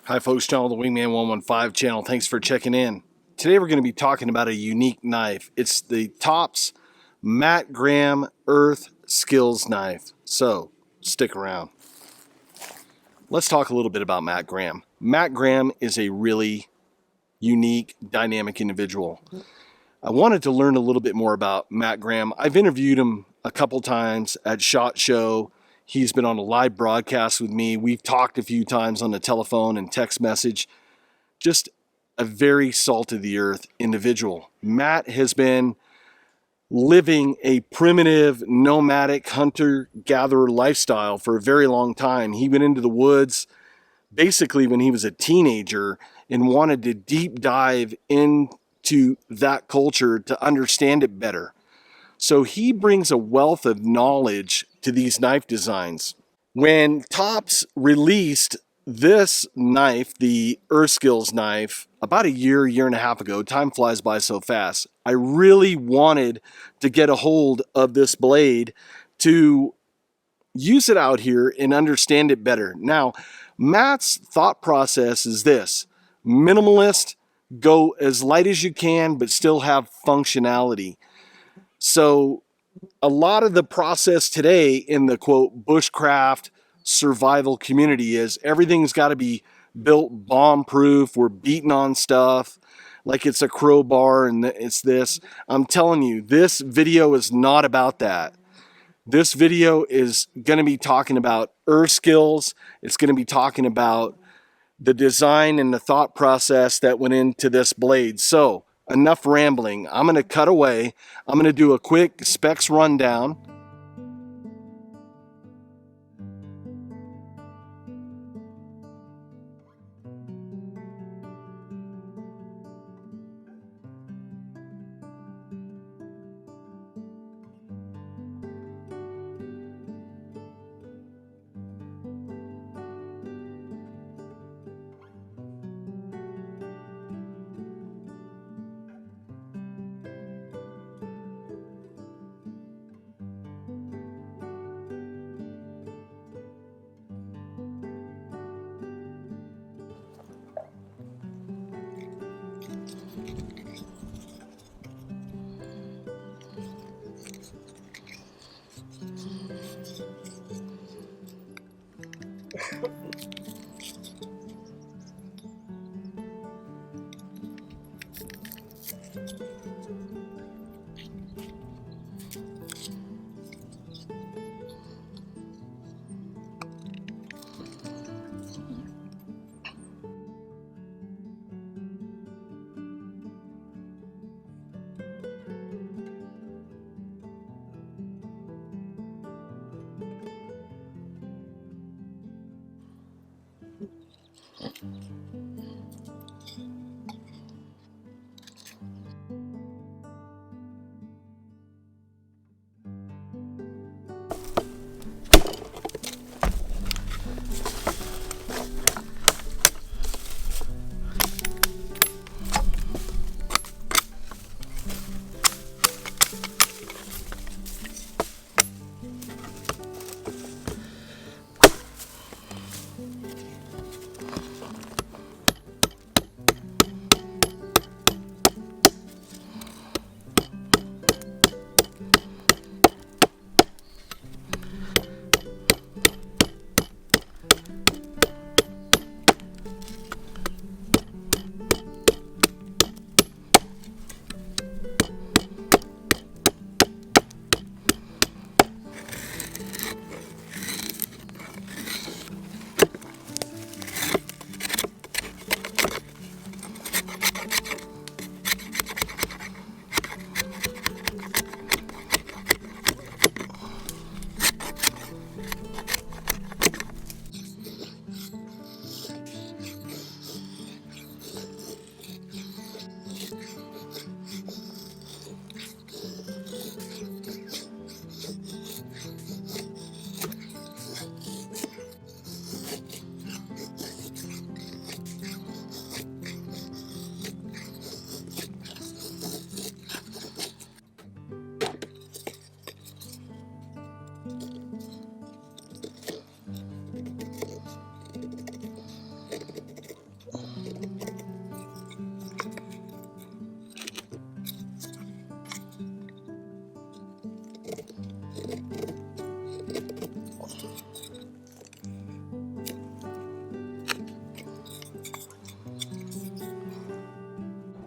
Hi folks, John, the Wingman 115 channel. Thanks for checking in. Today we're going to be talking about a unique knife. It's the Tops Matt Graham Earth Skills knife. So stick around. Let's talk a little bit about Matt Graham. Matt Graham is a really unique, dynamic individual. I wanted to learn a little bit more about Matt Graham. I've interviewed him a couple times at SHOT Show. He's been on a live broadcast with me. We've talked a few times on the telephone and text message. Just a very salt of the earth individual. Matt has been living a primitive, nomadic, hunter-gatherer lifestyle for a very long time. He went into the woods basically when he was a teenager and wanted to deep dive into that culture to understand it better. So he brings a wealth of knowledge to these knife designs. When Tops released this knife, the Earth Skills knife, about a year and a half ago, time flies by so fast, I really wanted to get a hold of this blade to use it out here and understand it better. Now, Matt's thought process is this: minimalist, go as light as you can, but still have functionality. So a lot of the process today in the quote bushcraft survival community is everything's got to be built bomb proof. We're beating on stuff like it's a crowbar and it's this. I'm telling you, this video is not about that. This video is going to be talking about Earth Skills. It's going to be talking about the design and the thought process that went into this blade. So enough rambling. I'm going to cut away. I'm going to do a quick specs rundown.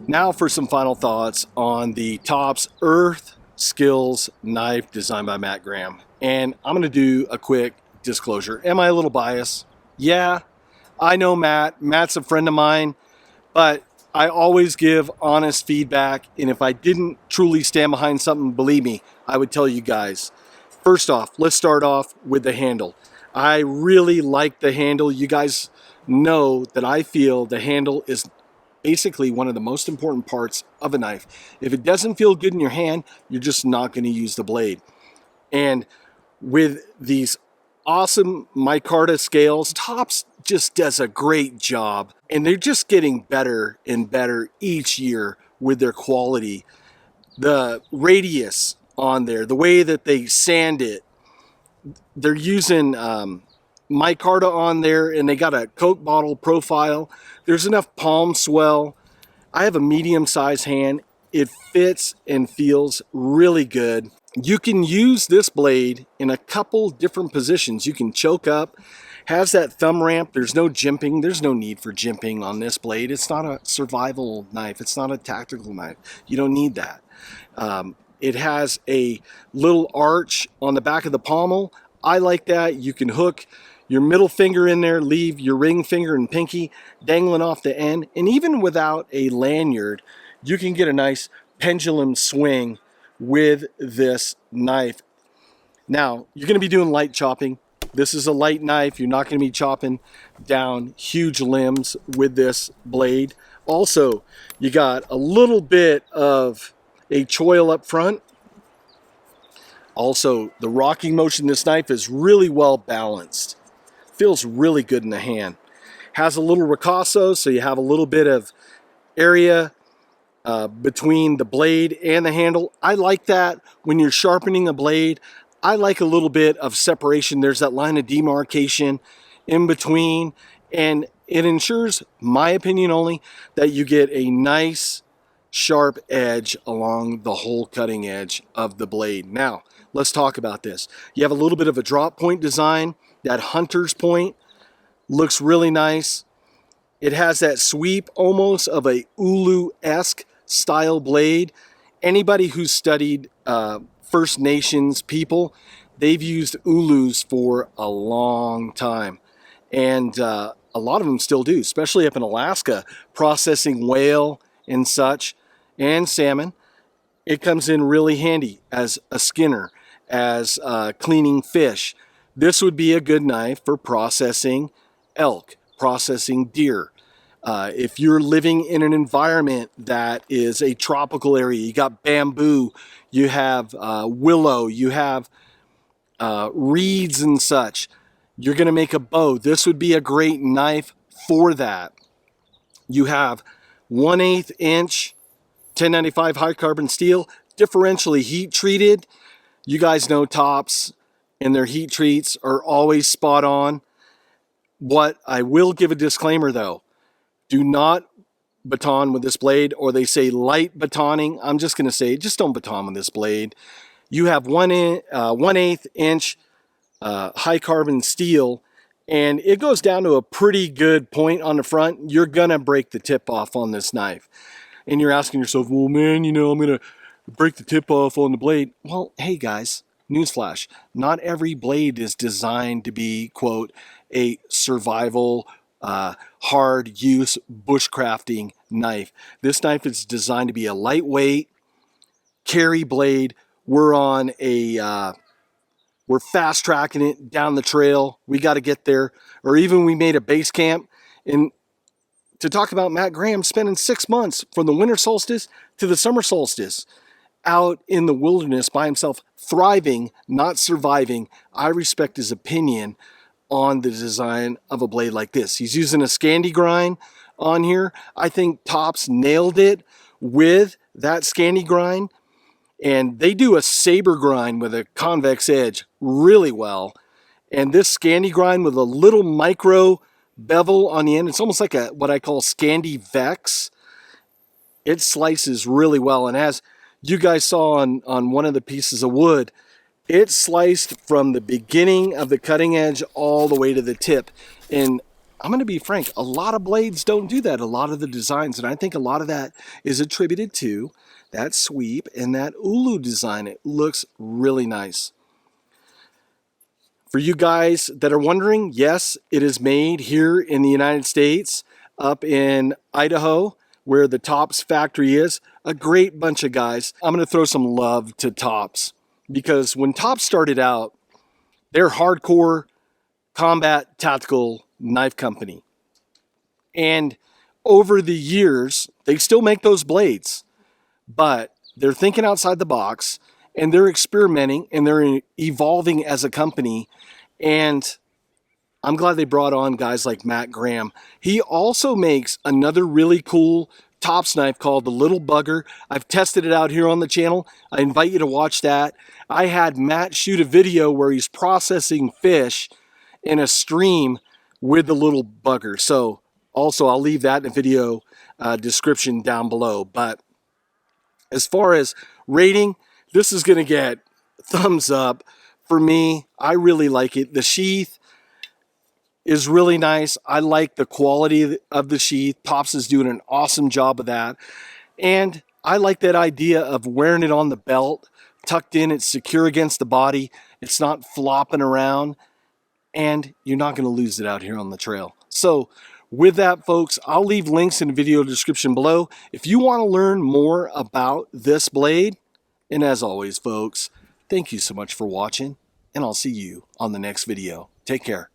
Now for some final thoughts on the Tops Earth Skills knife designed by Matt Graham. And I'm going to do a quick disclosure. Am I a little biased? Yeah, I know Matt. Matt's a friend of mine, but I always give honest feedback. And if I didn't truly stand behind something, believe me, I would tell you guys. First off, let's start off with the handle. I really like the handle. You guys know that I feel the handle is basically one of the most important parts of a knife. If it doesn't feel good in your hand, you're just not going to use the blade. And with these awesome micarta scales, Tops just does a great job, and they're just getting better and better each year with their quality. The radius on there, the way that they sand it, they're using micarta on there, and they got a Coke bottle profile. There's enough palm swell. I have a medium-sized hand. It fits and feels really good. You can use this blade in a couple different positions. You can choke up, has that thumb ramp. There's no jimping. There's no need for jimping on this blade. It's not a survival knife. It's not a tactical knife. You don't need that. It has a little arch on the back of the pommel. I like that. You can hook your middle finger in there, leave your ring finger and pinky dangling off the end. And even without a lanyard, you can get a nice pendulum swing with this knife. Now, you're going to be doing light chopping. This is a light knife. You're not going to be chopping down huge limbs with this blade. Also, you got a little bit of a choil up front. Also, the rocking motion, this knife is really well balanced. Feels really good in the hand. Has a little ricasso, so you have a little bit of area between the blade and the handle. I like that when you're sharpening a blade. I like a little bit of separation. There's that line of demarcation in between, and it ensures, my opinion only, that you get a nice sharp edge along the whole cutting edge of the blade. Now, let's talk about this. You have a little bit of a drop point design. That hunter's point looks really nice. It has that sweep almost of a ulu-esque style blade. Anybody who's studied First Nations people, they've used ulus for a long time. And a lot of them still do, especially up in Alaska, processing whale and such, and salmon. It comes in really handy as a skinner, as cleaning fish. This would be a good knife for processing elk, processing deer. If you're living in an environment that is a tropical area, you got bamboo, you have willow, you have reeds and such, you're going to make a bow. This would be a great knife for that. You have 1/8 inch 1095 high carbon steel, differentially heat treated. You guys know Tops and their heat treats are always spot on. What I will give a disclaimer though, do not baton with this blade, or they say light batoning. I'm just going to say, just don't baton with this blade. You have 1/8 inch high carbon steel, and it goes down to a pretty good point on the front. You're going to break the tip off on this knife. And you're asking yourself, well, man, I'm going to break the tip off on the blade. Well, hey guys, newsflash. Not every blade is designed to be, quote, a survival, hard use bushcrafting knife. This knife is designed to be a lightweight carry blade. We're fast tracking it down the trail. We got to get there. Or even we made a base camp in to talk about Matt Graham spending 6 months from the winter solstice to the summer solstice out in the wilderness by himself, thriving, not surviving. I respect his opinion on the design of a blade like this. He's using a Scandi Grind on here. I think Tops nailed it with that Scandi Grind, and they do a saber grind with a convex edge really well. And this Scandi Grind with a little micro bevel on the end, it's almost like what I call Scandi Vex. It slices really well, and as you guys saw on one of the pieces of wood, it sliced from the beginning of the cutting edge all the way to the tip. And I'm going to be frank, a lot of blades don't do that, a lot of the designs, and I think a lot of that is attributed to that sweep and that ulu design. It looks really nice. For you guys that are wondering, yes, it is made here in the United States, up in Idaho, where the Tops factory is. A great bunch of guys. I'm going to throw some love to Tops, because when Tops started out, they're hardcore combat tactical knife company. And over the years, they still make those blades, but they're thinking outside the box, and they're experimenting, and they're evolving as a company. And I'm glad they brought on guys like Matt Graham. He also makes another really cool Tops knife called the Little Bugger. I've tested it out here on the channel. I invite you to watch that. I had Matt shoot a video where he's processing fish in a stream with the Little Bugger. So also, I'll leave that in the video description down below. But as far as rating, this is going to get thumbs up for me. I really like it. The sheath is really nice. I like the quality of the sheath. Tops is doing an awesome job of that. And I like that idea of wearing it on the belt, tucked in. It's secure against the body. It's not flopping around. And you're not going to lose it out here on the trail. So with that, folks, I'll leave links in the video description below if you want to learn more about this blade. And as always, folks, thank you so much for watching, and I'll see you on the next video. Take care.